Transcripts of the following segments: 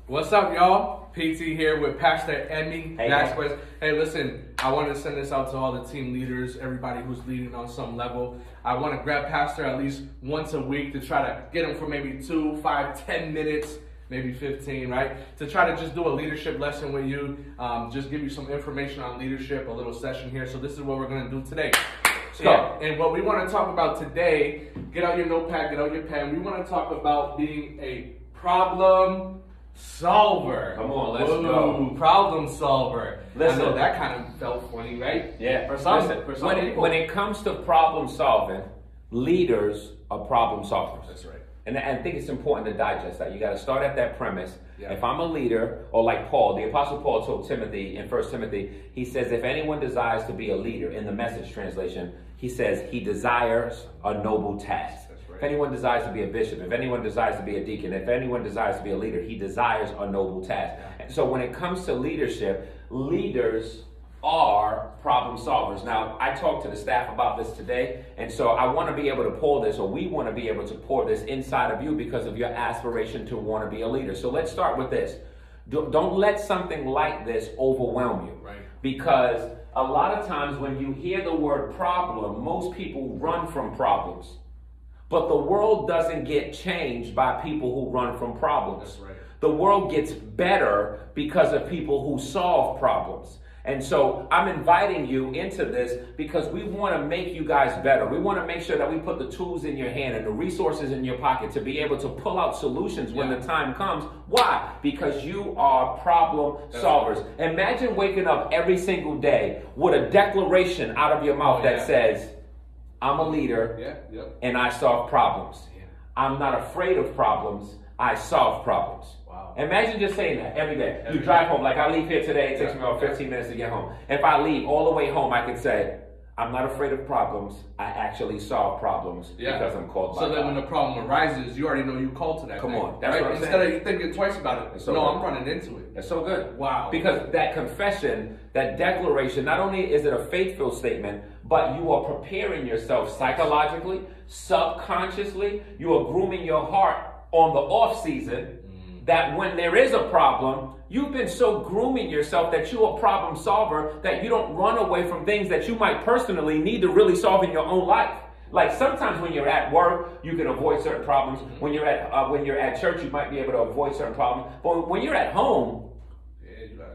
What's up, y'all? PT here with Pastor Emy. Hey, listen, I want to send this out to all the team leaders, everybody who's leading on some level. I want to grab Pastor at least once a week to try to get him for maybe 2, 5, 10 minutes, maybe 15, right? To try to just do a leadership lesson with you, just give you some information on leadership, a little session here. So this is what we're going to do today. And what we want to talk about today, get out your notepad, get out your pen. We want to talk about being a problem solver. Come on, let's go. Problem solver. Listen. I know that kind of felt funny, right? Yeah. For some people. When it comes to problem solving, leaders are problem solvers. That's right. And I think it's important to digest that. You got to start at that premise. Yeah. If I'm a leader, or like Paul, the Apostle Paul told Timothy in 1 Timothy, he says, if anyone desires to be a leader, in the Message translation, he says he desires a noble task. If anyone desires to be a bishop, if anyone desires to be a deacon, if anyone desires to be a leader, he desires a noble task. Yeah. And so when it comes to leadership, leaders are problem solvers. Now, I talked to the staff about this today, and so I want to be able to pour this, or we want to be able to pour this inside of you because of your aspiration to want to be a leader. So let's start with this. Don't let something like this overwhelm you. Right. Because a lot of times when you hear the word problem, most people run from problems. But the world doesn't get changed by people who run from problems. That's right. The world gets better because of people who solve problems. And so I'm inviting you into this because we want to make you guys better. We want to make sure that we put the tools in your hand and the resources in your pocket to be able to pull out solutions when the time comes. Why? Because you are problem solvers. Imagine waking up every single day with a declaration out of your mouth that says, I'm a leader and I solve problems. Yeah. I'm not afraid of problems. I solve problems. Wow. Imagine just saying that every day. You drive home, like I leave here today, it takes me about 15 minutes to get home. If I leave all the way home, I can say, I'm not afraid of problems. I actually solve problems because I'm called by God. So then when the problem arises, you already know you called to that Come thing. on. That's what I'm Instead saying. of you thinking twice about it. So no, good. I'm running into it. It's so good. Wow. Because that confession, that declaration, not only is it a faith-filled statement, but you are preparing yourself psychologically, subconsciously. You are grooming your heart on the off season that when there is a problem, you've been so grooming yourself that you're a problem solver that you don't run away from things that you might personally need to really solve in your own life. Like sometimes when you're at work, you can avoid certain problems. When you're at church, you might be able to avoid certain problems. But when you're at home,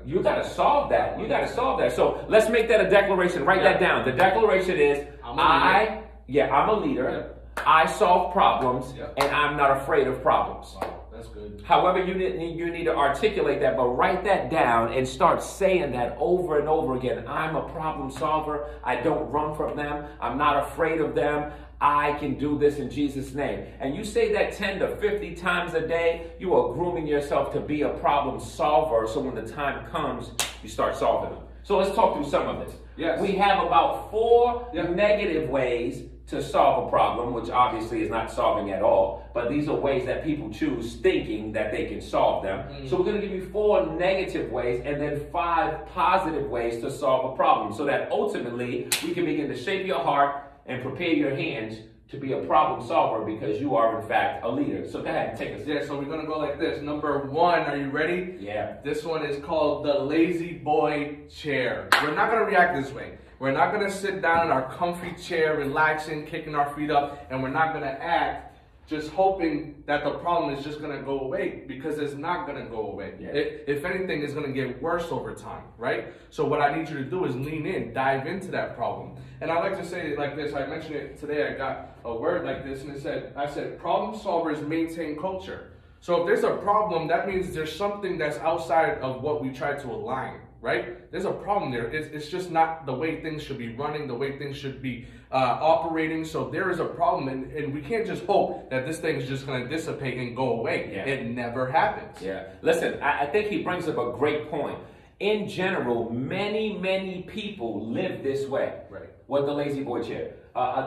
you got to solve that. You got to solve that. So let's make that a declaration. Write that down. The declaration is, I'm a leader. I solve problems, and I'm not afraid of problems. Wow, that's good. However, you need to articulate that, but write that down and start saying that over and over again. I'm a problem solver. I don't run from them. I'm not afraid of them. I can do this in Jesus' name. And you say that 10 to 50 times a day, you are grooming yourself to be a problem solver. So when the time comes, you start solving them. So let's talk through some of this. Yes. We have about 4 negative ways to solve a problem, which obviously is not solving at all. But these are ways that people choose thinking that they can solve them. So we're going to give you 4 negative ways and then 5 positive ways to solve a problem so that ultimately we can begin to shape your heart and prepare your hands to be a problem solver because you are in fact a leader. So go ahead and take us. Yeah, so we're going to go like this. Number 1, are you ready? Yeah. This one is called the lazy boy chair. We're not going to react this way. We're not going to sit down in our comfy chair, relaxing, kicking our feet up, and we're not going to act just hoping that the problem is just going to go away, because it's not going to go away. Yeah. If anything, it's going to get worse over time, right? So what I need you to do is lean in, dive into that problem. And I like to say it like this. I mentioned it today. I got a word like this, and I said, problem solvers maintain culture. So if there's a problem, that means there's something that's outside of what we try to align, right? There's a problem there. It's just not the way things should be running, the way things should be operating. So there is a problem, and we can't just hope that this thing is just going to dissipate and go away. Yeah. It never happens. Yeah. Listen, I think he brings up a great point. In general, many people live this way. Right. With the lazy boy chair.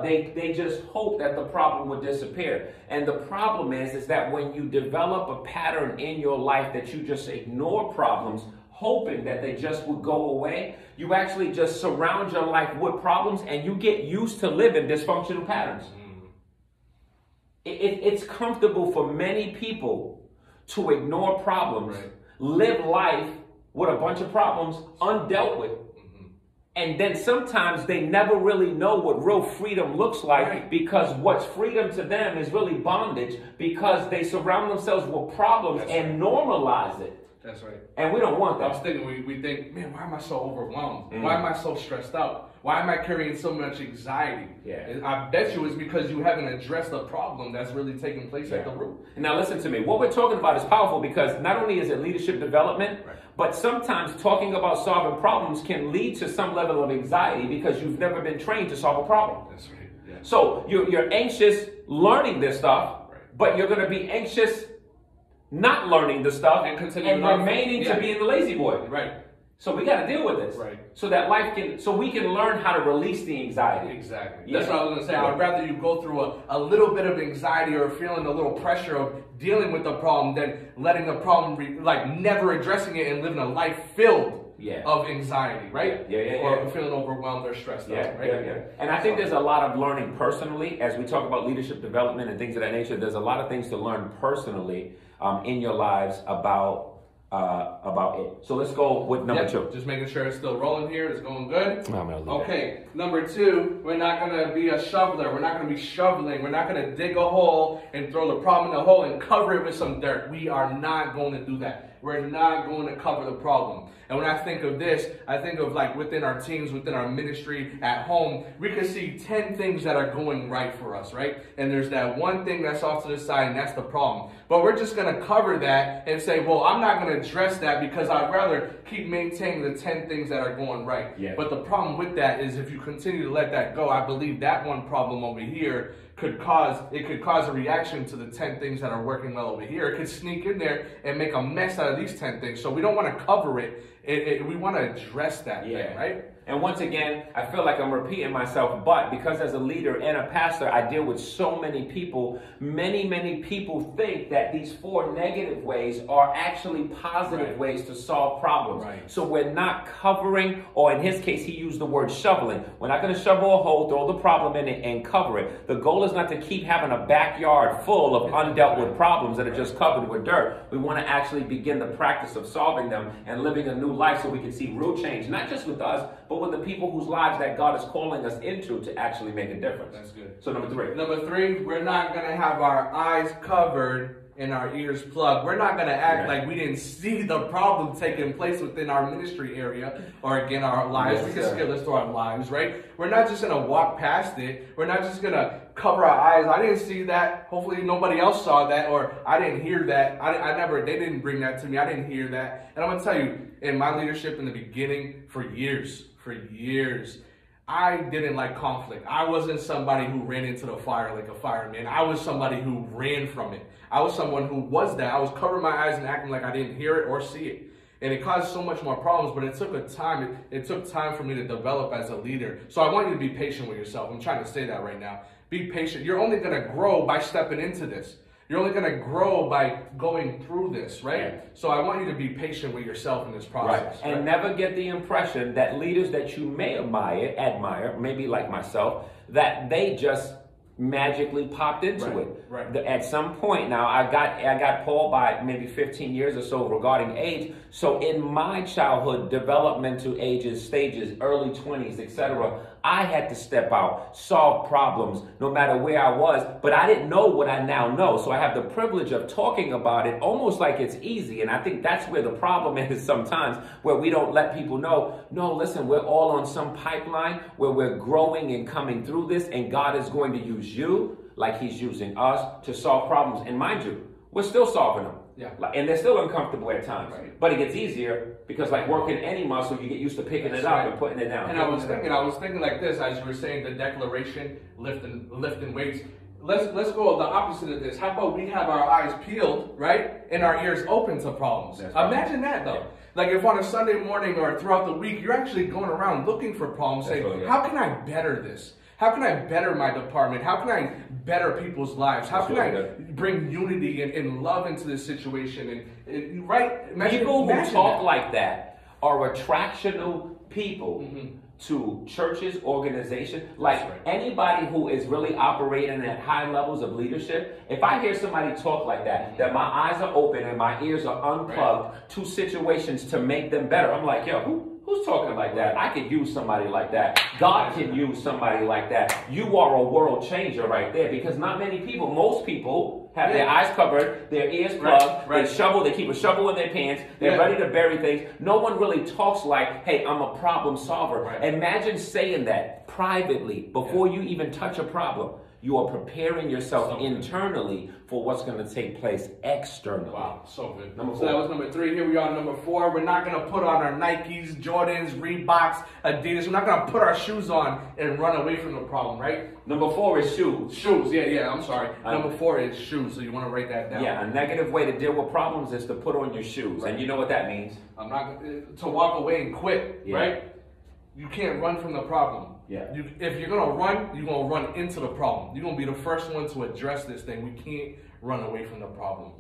They just hope that the problem would disappear. And the problem is that when you develop a pattern in your life that you just ignore problems, hoping that they just would go away, you actually just surround your life with problems and you get used to living dysfunctional patterns. It's comfortable for many people to ignore problems, Right. live life with a bunch of problems undealt with. And then sometimes they never really know what real freedom looks like, Right. because what's freedom to them is really bondage, because they surround themselves with problems and normalize it. That's right. And we don't want I was that. thinking, we think, man, why am I so overwhelmed? Why am I so stressed out? Why am I carrying so much anxiety? Yeah. And I bet you it's because you haven't addressed the problem that's really taking place at the root. Now listen to me. What we're talking about is powerful, because not only is it leadership development, Right. but sometimes talking about solving problems can lead to some level of anxiety because you've never been trained to solve a problem. That's right. Yeah. So you're anxious learning this stuff, Right. but you're going to be anxious not learning the stuff And and continue to learn. remaining to being the lazy boy. Right. So we got to deal with this, Right. so that we can learn how to release the anxiety. Exactly. Yeah. That's what I was going to say. I'd rather you go through a little bit of anxiety or feeling a little pressure of dealing with the problem than letting the problem, never addressing it and living a life filled of anxiety, right? Yeah. Or feeling overwhelmed or stressed out, right? Yeah. And I think there's a lot of learning personally as we talk about leadership development and things of that nature. There's a lot of things to learn personally in your lives about it. So let's go with number 2. Just making sure it's still rolling here. It's going good. I'm gonna leave Okay, number 2, we're not going to be a shoveler. We're not going to be shoveling. We're not going to dig a hole and throw the problem in the hole and cover it with some dirt. We are not going to do that. We're not going to cover the problem. And when I think of this, I think of within our teams, within our ministry, at home, we can see 10 things that are going right for us, right? And there's that one thing that's off to the side, and that's the problem. But we're just going to cover that and say, well, I'm not going to address that because I'd rather keep maintaining the 10 things that are going right. Yeah. But the problem with that is if you continue to let that go, I believe that one problem over here could cause a reaction to the 10 things that are working well over here. It could sneak in there and make a mess out of these 10 things. So we don't want to cover it. We want to address that thing, right? And once again, I feel like I'm repeating myself, but because as a leader and a pastor, I deal with so many people. Many people think that these 4 negative ways are actually positive ways to solve problems. Right. So we're not covering, or in his case, he used the word shoveling. We're not going to shovel a hole, throw the problem in it, and cover it. The goal is not to keep having a backyard full of undealt with problems that are just covered with dirt. We want to actually begin the practice of solving them and living a new life so we can see real change, not just with us, but with the people whose lives that God is calling us into to actually make a difference. That's good. So number 3. Number 3, we're not going to have our eyes covered and our ears plugged. We're not going to act like we didn't see the problem taking place within our ministry area or again our lives. We can skip this through our lives, right? We're not just going to walk past it. We're not just going to cover our eyes. I didn't see that. Hopefully nobody else saw that, or I didn't hear that. They didn't bring that to me. I didn't hear that. And I'm going to tell you, in my leadership in the beginning, for years, I didn't like conflict. I wasn't somebody who ran into the fire like a fireman. I was somebody who ran from it. I was someone who was that. I was covering my eyes and acting like I didn't hear it or see it. And it caused so much more problems, but it took time. It took time for me to develop as a leader. So I want you to be patient with yourself. I'm trying to say that right now. Be patient. You're only going to grow by stepping into this. You're only going to grow by going through this, right? Yeah. So I want you to be patient with yourself in this process. Right. And never get the impression that leaders that you may admire, maybe like myself, that they just magically popped into it. Right. At some point now, I got Paul by maybe 15 years or so regarding age. So in my childhood, developmental ages, stages, early 20s, etc., I had to step out, solve problems, no matter where I was, but I didn't know what I now know. So I have the privilege of talking about it almost like it's easy. And I think that's where the problem is sometimes, where we don't let people know, no, listen, we're all on some pipeline where we're growing and coming through this, and God is going to use you like he's using us to solve problems. And mind you, we're still solving them. Yeah. And they're still uncomfortable at times. Right. But it gets easier because like working any muscle, you get used to picking it up and putting it down. And I was thinking like this, as you were saying, the declaration, lifting weights. Let's go the opposite of this. How about we have our eyes peeled, right? And our ears open to problems. Imagine that though. Yeah. Like if on a Sunday morning or throughout the week, you're actually going around looking for problems, saying, how can I better this? How can I better my department? How can I better people's lives? How can I bring unity and love into this situation? And right? People who talk like that are attractional people to churches, organizations, like right. anybody who is really operating at high levels of leadership. If I hear somebody talk like that my eyes are open and my ears are unplugged to situations to make them better, I'm like, yo, who's talking like that? I could use somebody like that. God can use somebody like that. You are a world changer right there, because not many people, most people have their eyes covered, their ears plugged, they shovel, they keep a shovel in their pants, they're ready to bury things. No one really talks like, hey, I'm a problem solver. Imagine saying that privately before you even touch a problem. You are preparing yourself internally for what's going to take place externally. Wow, so good. Number 4. So that was number 3. Here we are, number 4. We're not going to put on our Nikes, Jordans, Reeboks, Adidas. We're not going to put our shoes on and run away from the problem, right? Number 4 is shoes. Shoes, yeah, I'm sorry. Number 4 is shoes, so you want to write that down. Yeah, a negative way to deal with problems is to put on your shoes. And you know what that means? I'm not to walk away and quit, right? You can't run from the problem. If you're going to run, you're going to run into the problem. You're going to be the first one to address this thing. We can't run away from the problem.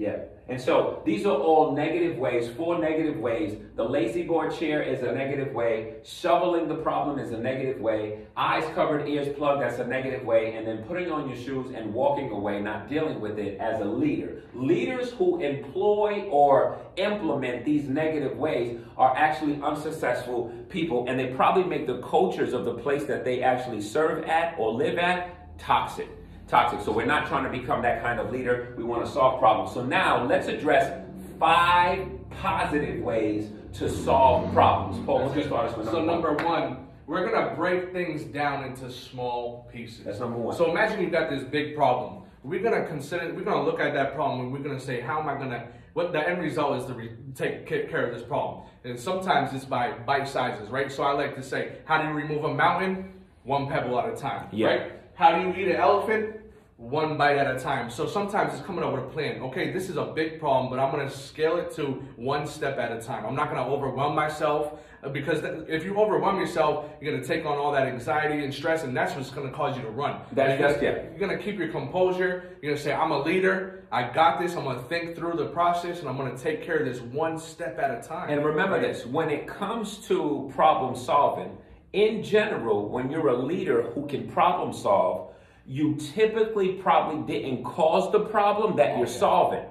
And so these are all negative ways, 4 negative ways. The lazy boy chair is a negative way. Shoveling the problem is a negative way. Eyes covered, ears plugged, that's a negative way. And then putting on your shoes and walking away, not dealing with it as a leader. Leaders who employ or implement these negative ways are actually unsuccessful people, and they probably make the cultures of the place that they actually serve at or live at toxic. So we're not trying to become that kind of leader. We want to solve problems. So now let's address 5 positive ways to solve problems. Paul, let's get started with number 1. We're going to break things down into small pieces. That's number 1. So imagine you've got this big problem. We're going to look at that problem and we're going to say, how am I going to, what the end result is to take care of this problem. And sometimes it's by bite sizes, right? So I like to say, how do you remove a mountain? 1 pebble at a time, right? How do you eat an elephant? 1 bite at a time. So sometimes it's coming up with a plan. Okay, this is a big problem, but I'm going to scale it to 1 step at a time. I'm not going to overwhelm myself, because if you overwhelm yourself, you're going to take on all that anxiety and stress, and that's what's going to cause you to run. You're going to keep your composure. You're going to say, I'm a leader. I got this. I'm going to think through the process, and I'm going to take care of this 1 step at a time. And remember this, when it comes to problem solving, in general, when you're a leader who can problem solve, you typically probably didn't cause the problem that you're solving.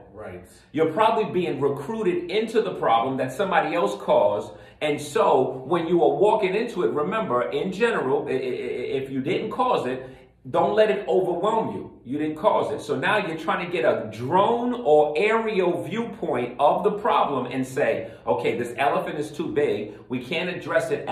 You're probably being recruited into the problem that somebody else caused. And so when you are walking into it, remember, in general, if you didn't cause it, don't let it overwhelm you. You didn't cause it. So now you're trying to get a drone or aerial viewpoint of the problem and say, okay, this elephant is too big. We can't address it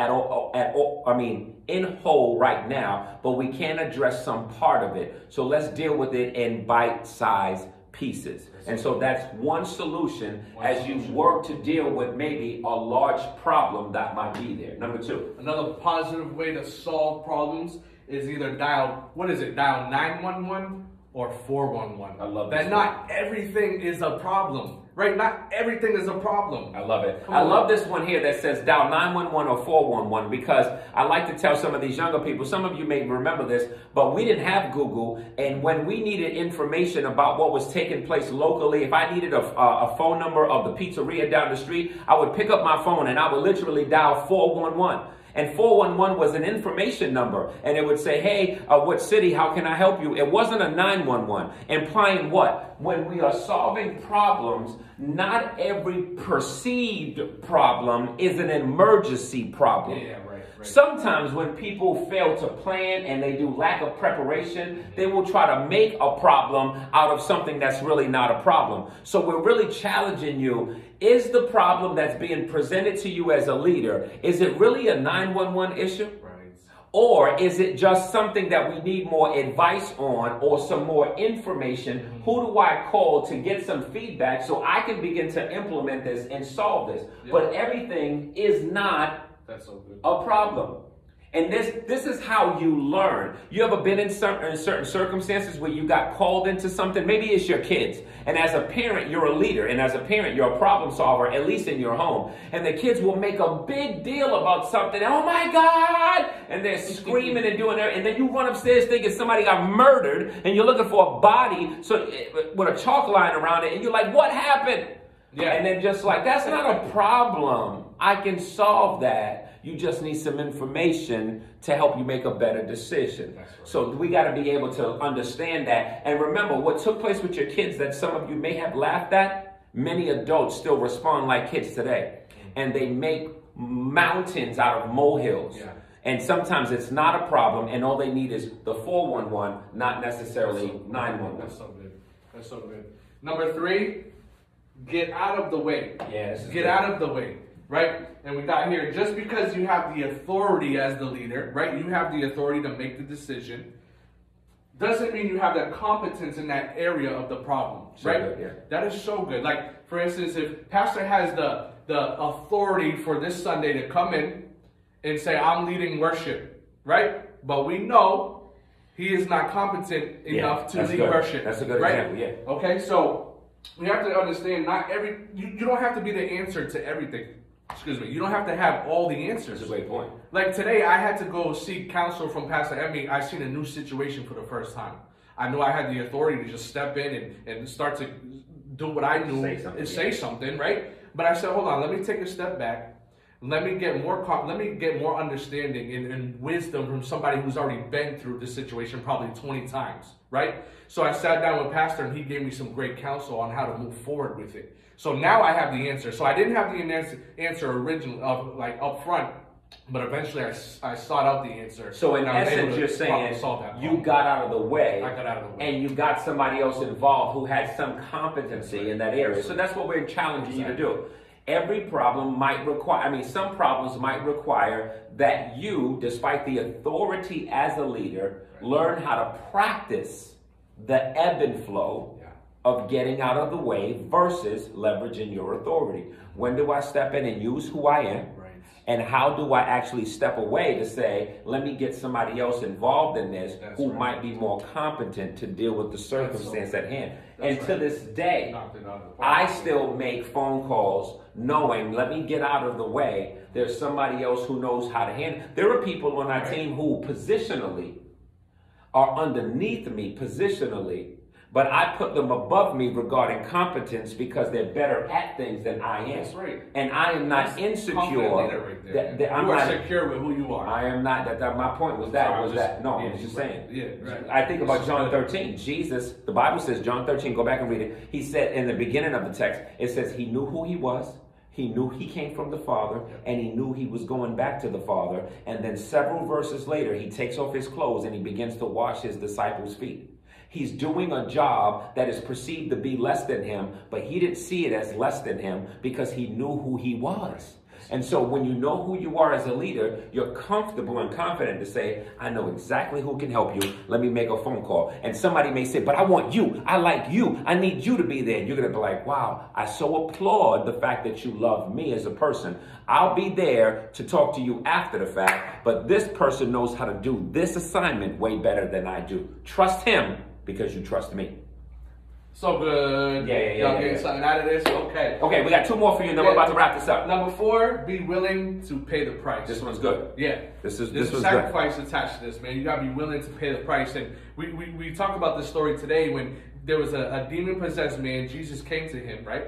in whole right now, but we can address some part of it. So let's deal with it in bite-sized pieces. And so that's one solution as you work to deal with maybe a large problem that might be there. Number 2. Another positive way to solve problems is either dial 911 or 411. I love that. Not everything is a problem, right? Not everything is a problem. I love it. I love this one here that says dial 911 or 411, because I like to tell some of these younger people, some of you may remember this, but we didn't have Google, and when we needed information about what was taking place locally, if I needed a phone number of the pizzeria down the street, I would pick up my phone and I would literally dial 411. And 411 was an information number. And it would say, hey, what city, how can I help you? It wasn't a 911. Implying what? When we are solving problems, not every perceived problem is an emergency problem. Sometimes when people fail to plan and they do lack of preparation, they will try to make a problem out of something that's really not a problem. So we're really challenging you. Is the problem that's being presented to you as a leader, is it really a 911 issue? Or is it just something that we need more advice on or some more information? Who do I call to get some feedback so I can begin to implement this and solve this? But everything is not a problem. And this is how you learn. You ever been in certain circumstances where you got called into something? Maybe it's your kids. And as a parent, you're a leader. And as a parent, you're a problem solver, at least in your home. And the kids will make a big deal about something. Oh my God! And they're screaming and doing that. And then you run upstairs thinking somebody got murdered. And you're looking for a body with a chalk line around it. And you're like, what happened? And then just like, that's not a problem. I can solve that. You just need some information to help you make a better decision. Right. So we got to be able to understand that. And remember, what took place with your kids that some of you may have laughed at, many adults still respond like kids today. And they make mountains out of molehills. Yeah. And sometimes it's not a problem, and all they need is the 411, not necessarily 911. That's so good. That's so good. Number 3, get out of the way. Yeah, get out of the way, right? And we got here, just because you have the authority as the leader, right? You have the authority to make the decision, doesn't mean you have that competence in that area of the problem, right? So good, yeah. That is so good. Like, for instance, if pastor has the authority for this Sunday to come in and say, I'm leading worship, right? But we know he is not competent enough to lead worship. That's a good example, yeah. Okay, so we have to understand you don't have to be the answer to everything. Excuse me. You don't have to have all the answers. That's a great point. Like today, I had to go seek counsel from Pastor Emy. I seen a new situation for the first time. I knew I had the authority to just step in and start to do what I knew and say something, right? But I said, hold on, let me take a step back. Let me get more understanding and wisdom from somebody who's already been through this situation probably 20 times, right? So I sat down with Pastor and he gave me some great counsel on how to move forward with it. So now I have the answer. So I didn't have the answer originally, like up front, but eventually I sought out the answer. So in essence, you're saying you got out of the way. I got out of the way. And you got somebody else involved who had some competency in that area. So that's what we're challenging you to do. Every problem might require, some problems might require that you, despite the authority as a leader, learn how to practice the ebb and flow of getting out of the way versus leveraging your authority. When do I step in and use who I am? And how do I actually step away to say, let me get somebody else involved in this who might be more competent to deal with the circumstance at hand. And to this day, I still make phone calls knowing, let me get out of the way. There's somebody else who knows how to handle. There are people on our team who positionally are underneath me positionally, but I put them above me regarding competence because they're better at things than I am. That's right. And I am not insecure. I'm not secure with who you are. I am not. My point was that. I was just saying. Yeah, right. I think about John 13. Jesus, the Bible says, John 13, go back and read it. He said in the beginning of the text, it says he knew who he was. He knew he came from the Father, and he knew he was going back to the Father. And then several verses later, he takes off his clothes and he begins to wash his disciples' feet. He's doing a job that is perceived to be less than him, but he didn't see it as less than him because he knew who he was. And so when you know who you are as a leader, you're comfortable and confident to say, I know exactly who can help you. Let me make a phone call. And somebody may say, but I want you. I like you. I need you to be there. You're going to be like, wow, I so applaud the fact that you love me as a person. I'll be there to talk to you after the fact, but this person knows how to do this assignment way better than I do. Trust him because you trust me. So good. Y'all getting something out of this? Okay. Okay, we got 2 more for you, and then we're about to wrap this up. Number 4, be willing to pay the price. This one's good. Yeah. This was sacrifice attached to this, man. You gotta be willing to pay the price. And we talked about this story today when there was a demon-possessed man. Jesus came to him, right?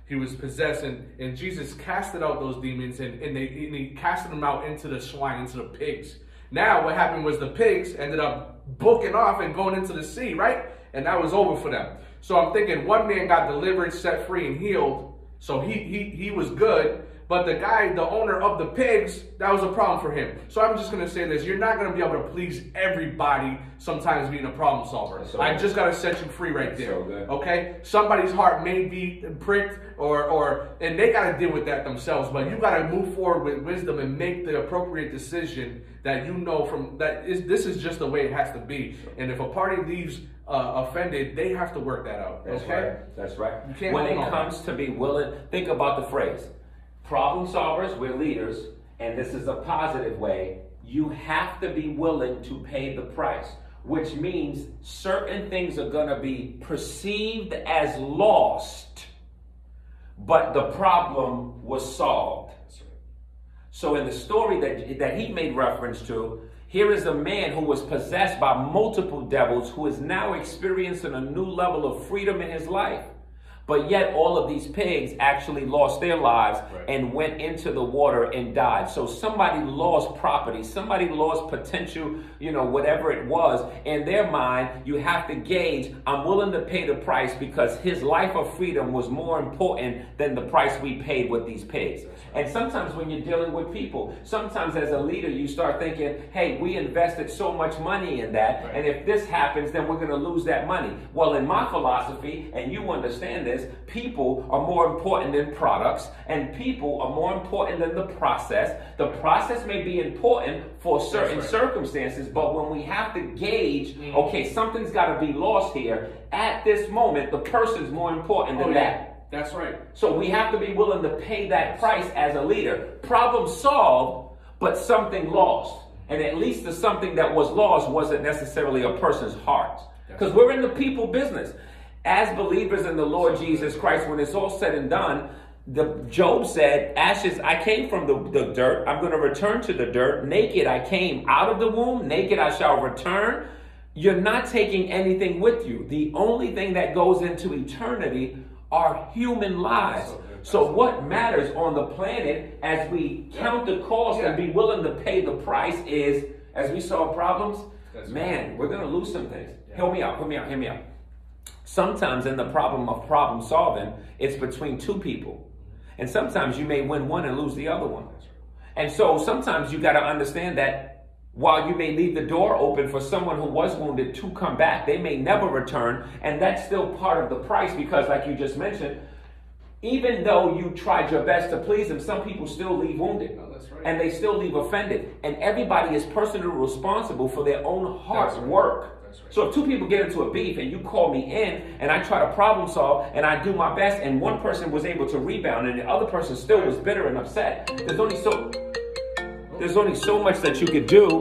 He was possessed, and Jesus casted out those demons, and he casted them out into the swine, into the pigs. Now, what happened was the pigs ended up booking off and going into the sea, right? And that was over for them. So I'm thinking one man got delivered, set free, and healed. So he was good. But the guy, the owner of the pigs, that was a problem for him. So I'm just going to say this. You're not going to be able to please everybody sometimes being a problem solver. I just got to set you free right there. Okay? Somebody's heart may be pricked and they got to deal with that themselves. But you got to move forward with wisdom and make the appropriate decision that you know this is just the way it has to be. And if a party leaves offended, they have to work that out. That's right. When it comes to be willing, think about the phrase. Problem solvers, we're leaders, and this is a positive way. You have to be willing to pay the price, which means certain things are going to be perceived as lost, but the problem was solved. So in the story that he made reference to, here is a man who was possessed by multiple devils who is now experiencing a new level of freedom in his life. but yet all of these pigs actually lost their lives and went into the water and died. So somebody lost property, somebody lost potential, whatever it was. In their mind, you have to gauge, I'm willing to pay the price because his life of freedom was more important than the price we paid with these pigs. And sometimes when you're dealing with people, sometimes as a leader, you start thinking, hey, we invested so much money in that, and if this happens, then we're going to lose that money. Well, in my philosophy, and you understand this, people are more important than products, and people are more important than the process. The process may be important for certain circumstances, but when we have to gauge, okay, something's got to be lost here, at this moment, the person's more important than that. That's right. So we have to be willing to pay that price as a leader. Problem solved, but something lost. And at least the something that was lost wasn't necessarily a person's heart. Because we're in the people business. As believers in the Lord Jesus Christ, when it's all said and done, Job said, ashes, I came from the dirt. I'm going to return to the dirt. Naked I came out of the womb. Naked I shall return. You're not taking anything with you. The only thing that goes into eternity are human lives. So what matters on the planet as we count the cost and be willing to pay the price is, as we solve problems, man, we're going to lose some things. Hear me out. Sometimes in the problem of problem solving, it's between two people. And sometimes you may win one and lose the other one. And so sometimes you got to understand that while you may leave the door open for someone who was wounded to come back, they may never return. And that's still part of the price because, like you just mentioned, even though you tried your best to please them, some people still leave wounded. And they still leave offended. And everybody is personally responsible for their own heart's work. So if two people get into a beef and you call me in and I try to problem solve and I do my best and one person was able to rebound and the other person still was bitter and upset, there's only so much that you could do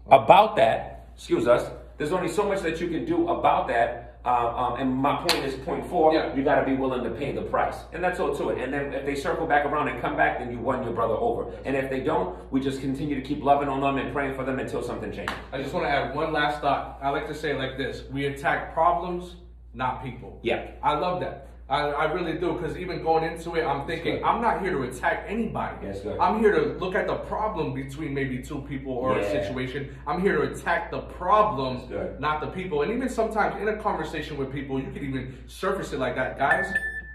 about that. Excuse us. There's only so much that you can do about that. And my point is point 4, you got to be willing to pay the price. And that's all to it. And then if they circle back around and come back, then you won your brother over. And if they don't, we just continue to keep loving on them and praying for them until something changes. I just want to add one last thought. I like to say it like this. We attack problems, not people. Yeah. I love that. I really do, because even going into it, I'm thinking, I'm not here to attack anybody. I'm here to look at the problem between maybe two people or a situation. I'm here to attack the problem, not the people. And even sometimes in a conversation with people, you can even surface it like that. Guys,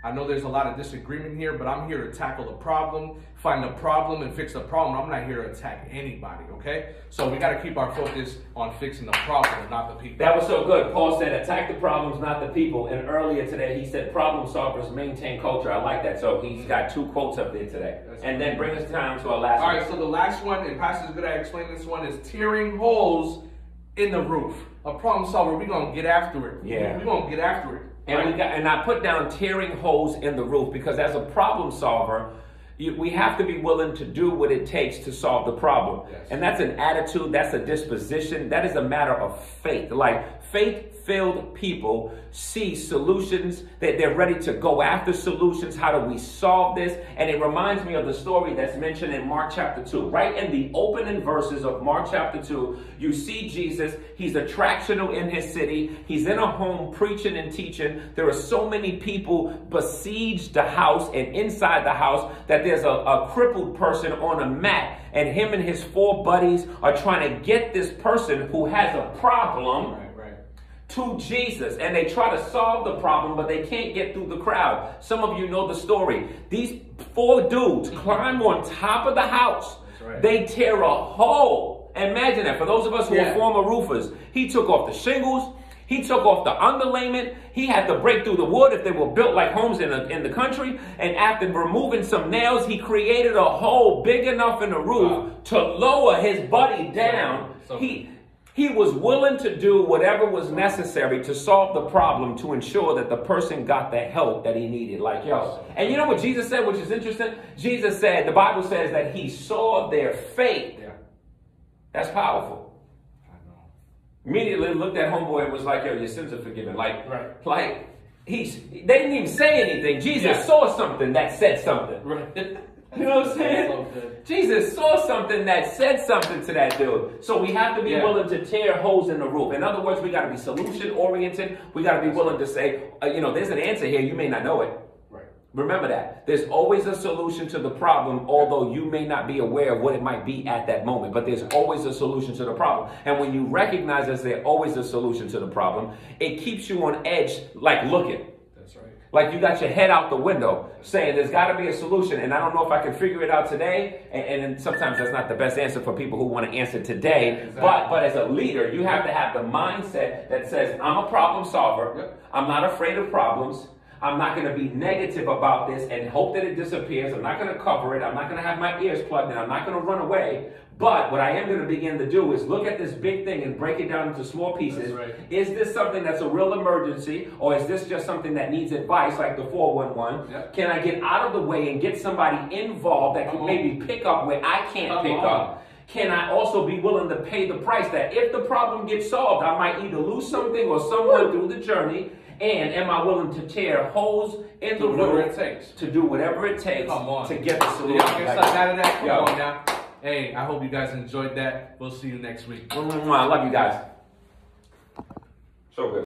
I know there's a lot of disagreement here, but I'm here to tackle the problem, find the problem, and fix the problem. I'm not here to attack anybody, okay? So we got to keep our focus on fixing the problem, not the people. That was so good. Paul said, attack the problems, not the people. And earlier today, he said, problem solvers maintain culture. I like that. So he's got 2 quotes up there today. And then bring us time to our last one. All right, so the last one, and Pastor's good at explaining this one, is tearing holes in the roof. A problem solver, we're going to get after it. We're going to get after it. And I put down tearing holes in the roof because as a problem solver, we have to be willing to do what it takes to solve the problem. And that's an attitude, that's a disposition, that is a matter of faith. Like faith-filled people see solutions, that they're ready to go after solutions. How do we solve this? And it reminds me of the story that's mentioned in Mark chapter 2. Right in the opening verses of Mark chapter 2, you see Jesus. He's attractional in his city. He's in a home preaching and teaching. There are so many people besieged the house and inside the house that there's a crippled person on a mat. And him and his 4 buddies are trying to get this person who has a problem to Jesus, and they try to solve the problem, but they can't get through the crowd. Some of you know the story. These 4 dudes climb on top of the house. They tear a hole. Imagine that. For those of us who are former roofers, he took off the shingles. He took off the underlayment. He had to break through the wood if they were built like homes in the country. And after removing some nails, he created a hole big enough in the roof to lower his buddy down. He was willing to do whatever was necessary to solve the problem to ensure that the person got the help that he needed. Like, yo. And you know what Jesus said, which is interesting? Jesus said, the Bible says that he saw their faith. That's powerful. Immediately looked at homeboy and was like, yo, your sins are forgiven. They didn't even say anything. Jesus saw something that said something. You know what I'm saying? So good. Jesus saw something that said something to that dude. So we have to be willing to tear holes in the roof. In other words, we got to be solution oriented. We got to be willing to say, there's an answer here. You may not know it. Right. Remember that. There's always a solution to the problem, although you may not be aware of what it might be at that moment. But there's always a solution to the problem. And when you recognize there's always a solution to the problem, it keeps you on edge, like looking. That's right. Like you got your head out the window saying there's got to be a solution, and I don't know if I can figure it out today. And sometimes that's not the best answer for people who want to answer today. Exactly. But as a leader, you have to have the mindset that says, I'm a problem solver. Yep. I'm not afraid of problems. I'm not going to be negative about this and hope that it disappears. I'm not going to cover it. I'm not going to have my ears plugged in. I'm not going to run away. But what I am going to begin to do is look at this big thing and break it down into small pieces. Right. Is this something that's a real emergency, or is this just something that needs advice like the 411? Yep. Can I get out of the way and get somebody involved that can maybe pick up where I can't pick up? Can I also be willing to pay the price that if the problem gets solved, I might either lose something or someone through the journey? And am I willing to tear holes in the roof to do whatever it takes to get the solution? Y'all get stuff out of that? Come on now. Hey, I hope you guys enjoyed that. We'll see you next week. I love you guys. So good.